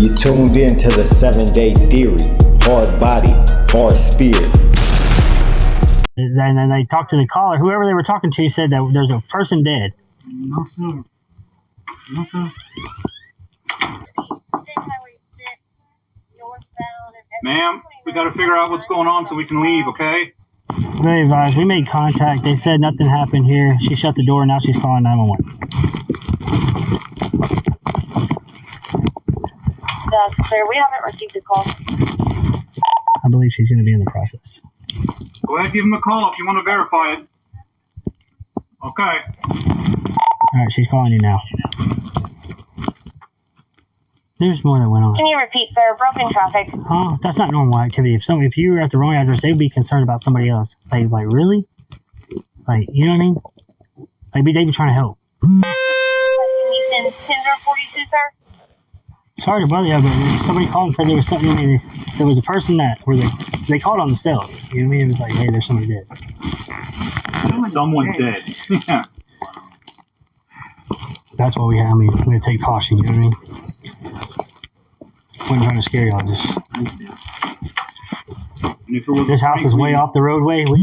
You tuned in to the 7-day theory. Hard body, hard spirit. And then they talked to the caller. Whoever they were talking to said that there's a person dead. No, sir. No, sir. Ma'am, we got to figure out what's going on so we can leave, okay? Very advised. We made contact. They said nothing happened here. She shut the door. Now she's calling 911. That's clear. We haven't received a call. I believe she's going to be in the process. Go ahead, give him a call if you want to verify it. Okay. All right, she's calling you now. There's more that went on. Can you repeat, sir? Broken traffic. Huh? That's not normal activity. If you were at the wrong address, they'd be concerned about somebody else. Like really? Like, you know what I mean? Like, they'd be trying to help. Can you send Tinder for you, sir? Sorry to bother you, but somebody called and said there was something. There was a person where they called on themselves. You know what I mean? It was like, hey, there's somebody dead. Someone's dead. Yeah. That's what we have. I mean, we're going to take caution. You know what I mean? I wasn't trying to scare y'all. Just this house is way off the roadway. So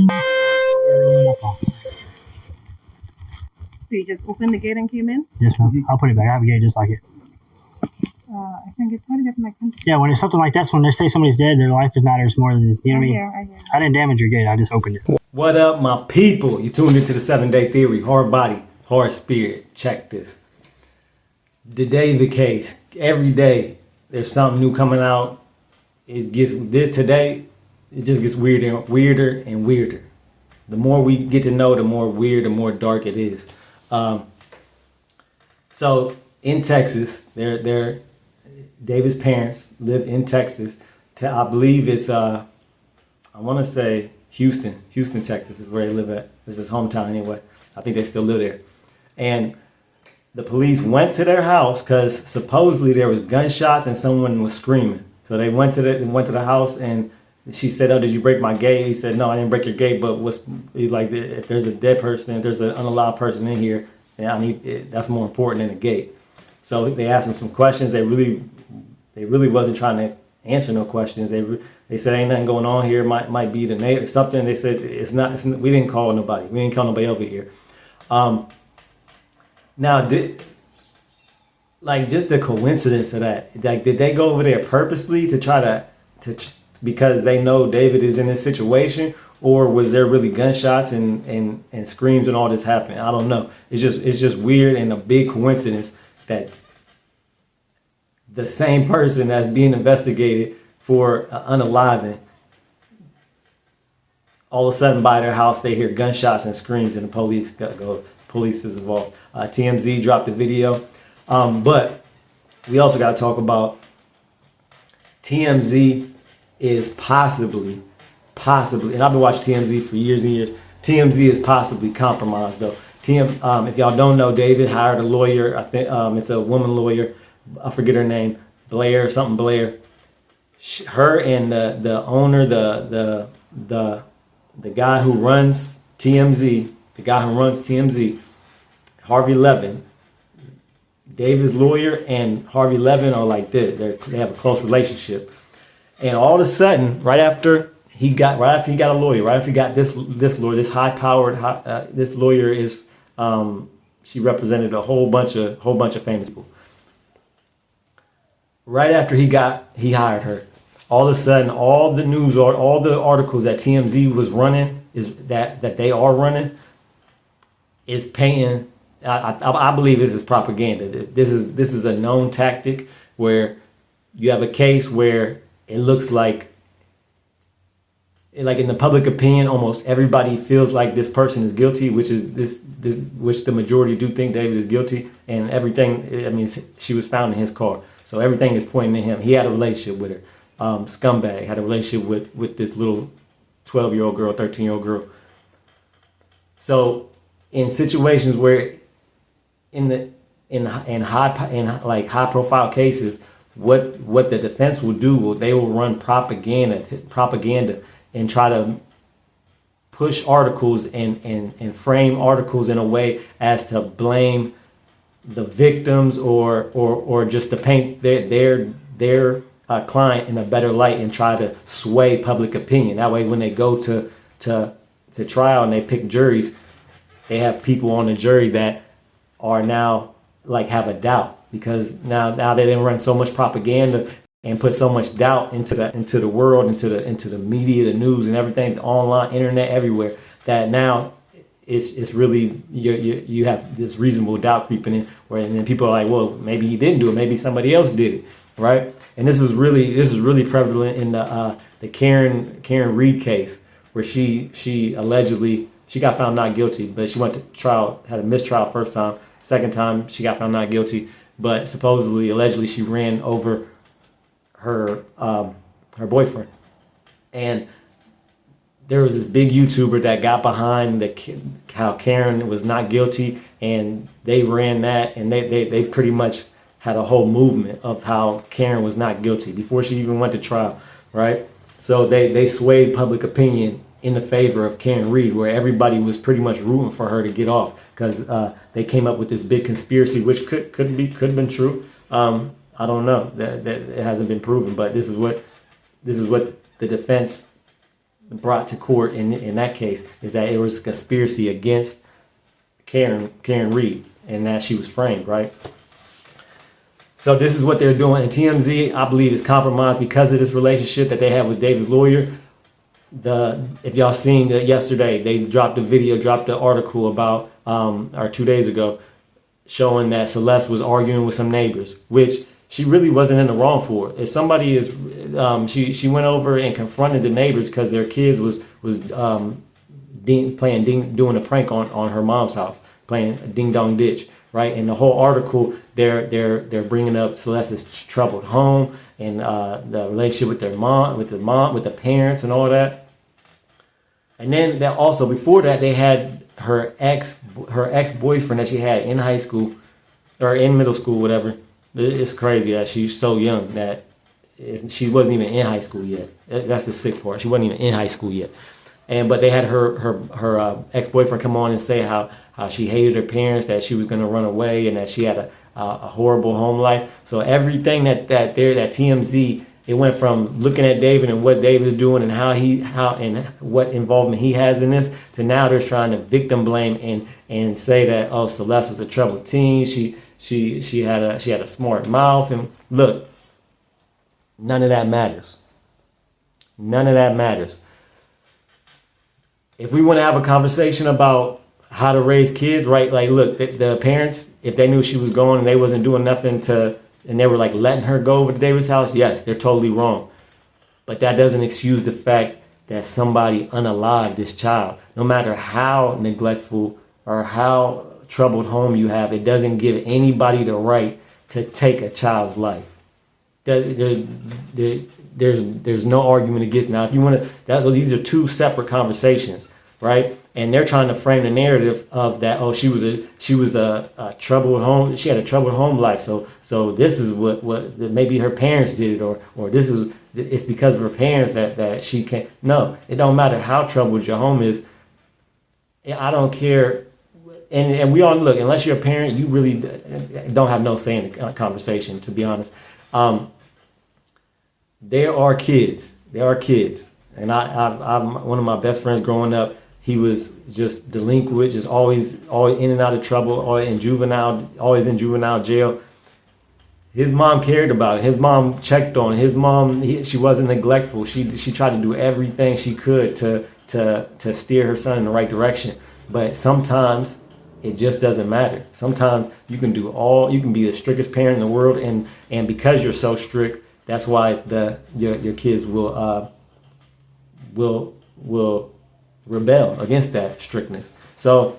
you just opened the gate and came in? Yes, ma'am. I'll put it back. I have a gate just like it. I can get started at my country. Yeah, when it's something like that's when they say somebody's dead, their life matters more than, you know what I mean? I hear. I didn't damage your gate. I just opened it. What up, my people? You tuned into the 7-day theory. Hard body, hard spirit. Check this. The David case. Every day there's something new coming out. It gets this today. It just gets weirder and weirder. The more we get to know, the more weird, the more dark it is. So in Texas, David's parents live in Texas. I believe it's I want to say Houston, Texas is where they live at. This is his hometown anyway. I think they still live there. And the police went to their house because supposedly there was gunshots and someone was screaming. So they went to the house and she said, "Oh, did you break my gate?" He said, "No, I didn't break your gate, but he's like, if there's a dead person, if there's an unalive person in here, then I need it. That's more important than a gate." So they asked him some questions. They really wasn't trying to answer no questions. They said ain't nothing going on here. Might be the neighbor something. They said it's not. We didn't call nobody. We didn't call nobody over here. Now, just the coincidence of that. Like, did they go over there purposely to try to because they know David is in this situation, or was there really gunshots and screams and all this happening? I don't know. It's just weird and a big coincidence that the same person that's being investigated for unaliving, all of a sudden by their house they hear gunshots and screams and the police police is involved. TMZ dropped a video, but we also got to talk about TMZ is possibly, and I've been watching TMZ for years and years. TMZ is possibly compromised though. If y'all don't know, David hired a lawyer. I think it's a woman lawyer. I forget her name. Blair. Her and the owner, the guy who runs TMZ, Harvey Levin. David's lawyer and Harvey Levin are like this. They have a close relationship. And all of a sudden, right after he got a lawyer, right after he got this lawyer, this high-powered, this lawyer is, she represented a whole bunch of famous people. Right after he hired her, all of a sudden, all the news or all the articles that TMZ was running that they are running is painting. I believe this is propaganda. This is a known tactic where you have a case where it looks like in the public opinion, almost everybody feels like this person is guilty, which the majority do think David is guilty, and everything. I mean, she was found in his car, so everything is pointing to him. He had a relationship with her. Scumbag had a relationship with this little 12-year-old girl, 13-year-old girl. So in situations where in high profile cases, what the defense will do, they will run propaganda and try to push articles and frame articles in a way as to blame the victims or just to paint their their client in a better light and try to sway public opinion. That way, when they go to trial and they pick juries, they have people on the jury that are now like have a doubt, because now they didn't run so much propaganda and put so much doubt into the world, into the media, the news, and everything, the online, internet, everywhere, that now it's really you have this reasonable doubt creeping in, and then people are like, well, maybe he didn't do it, maybe somebody else did it, right? And this is really prevalent in the Karen Reed case, where she allegedly got found not guilty, but she went to trial, had a mistrial first time. Second time she got found not guilty, but supposedly, allegedly, she ran over her boyfriend. And there was this big YouTuber that got behind how Karen was not guilty, and they ran that, and they pretty much had a whole movement of how Karen was not guilty before she even went to trial, right? So they swayed public opinion in the favor of Karen Reed, where everybody was pretty much rooting for her to get off, because they came up with this big conspiracy, which could have been true. I don't know, that it hasn't been proven, but this is what the defense brought to court in that case, is that it was a conspiracy against Karen Reed, and that she was framed, right? So this is what they're doing. And TMZ, I believe, is compromised because of this relationship that they have with David's lawyer. If y'all seen that yesterday, they dropped the article about, or 2 days ago, showing that Celeste was arguing with some neighbors, which she really wasn't in the wrong for. If somebody is, she went over and confronted the neighbors because their kids was doing a prank on her mom's house, playing a ding dong ditch, right? And the whole article, they're bringing up Celeste's troubled home and the relationship with their mom, with the parents, and all that. And then that also, before that, they had her ex-boyfriend that she had in high school or in middle school, whatever. It's crazy that she's so young that she wasn't even in high school yet. That's the sick part. She wasn't even in high school yet. But they had her ex-boyfriend come on and say how she hated her parents, that she was going to run away, and that she had a horrible home life. So everything that TMZ, it went from looking at David and what David's doing and how what involvement he has in this, to now they're trying to victim blame and say that, oh, Celeste was a troubled teen. She had a smart mouth. And look, none of that matters. None of that matters. If we want to have a conversation about how to raise kids, right? Like, look, the parents, if they knew she was going and they wasn't doing nothing and they were like letting her go over to David's house, yes, they're totally wrong. But that doesn't excuse the fact that somebody unalived this child. No matter how neglectful or how troubled home you have, it doesn't give anybody the right to take a child's life. There's no argument against. Now, if you want to, these are two separate conversations, right? And they're trying to frame the narrative of that. Oh, she was a troubled home. She had a troubled home life. So this is what maybe her parents did, or it's because of her parents that she can't. No, it don't matter how troubled your home is. I don't care. And we all look. Unless you're a parent, you really don't have no say in the conversation. To be honest. There are kids. And I'm one of my best friends growing up. He was just delinquent, just always in and out of trouble, always in juvenile jail. His mom cared about it. His mom checked on it. His mom, she wasn't neglectful. She tried to do everything she could to steer her son in the right direction. But sometimes it just doesn't matter. Sometimes you can be the strictest parent in the world, and because you're so strict, that's why your kids will rebel against that strictness. So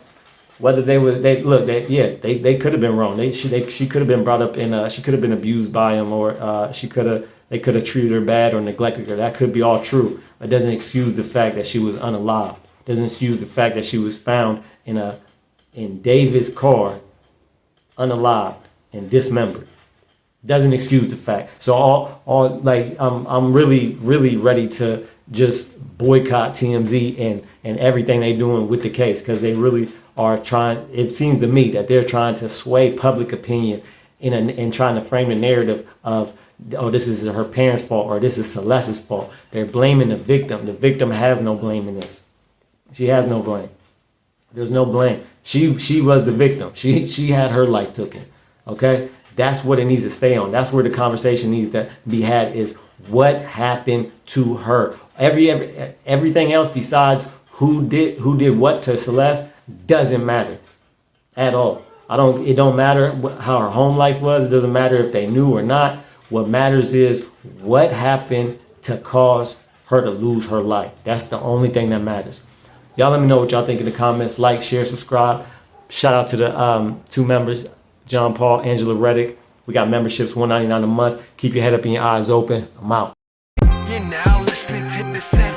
whether they could have been wrong. She could have been brought up she could have been abused by him, or they could have treated her bad or neglected her. That could be all true. It doesn't excuse the fact that she was unalived. It doesn't excuse the fact that she was found in David's car, unalived and dismembered. Doesn't excuse the fact. So I'm really, really ready to just boycott TMZ and everything they're doing with the case, because they really are trying. It seems to me that they're trying to sway public opinion in trying to frame the narrative of, oh, this is her parents' fault or this is Celeste's fault. They're blaming the victim. The victim has no blame in this. She has no blame. There's no blame. She was the victim. She had her life taken. Okay? That's what it needs to stay on. That's where the conversation needs to be had, is what happened to her. Everything else besides who did what to Celeste doesn't matter at all. It don't matter how her home life was. It doesn't matter if they knew or not. What matters is what happened to cause her to lose her life. That's the only thing that matters. Y'all let me know what y'all think in the comments. Like, share, subscribe. Shout out to the 2 members, John Paul, Angela Reddick. We got memberships, $1.99 a month. Keep your head up and your eyes open. I'm out. You're now listening to the sound.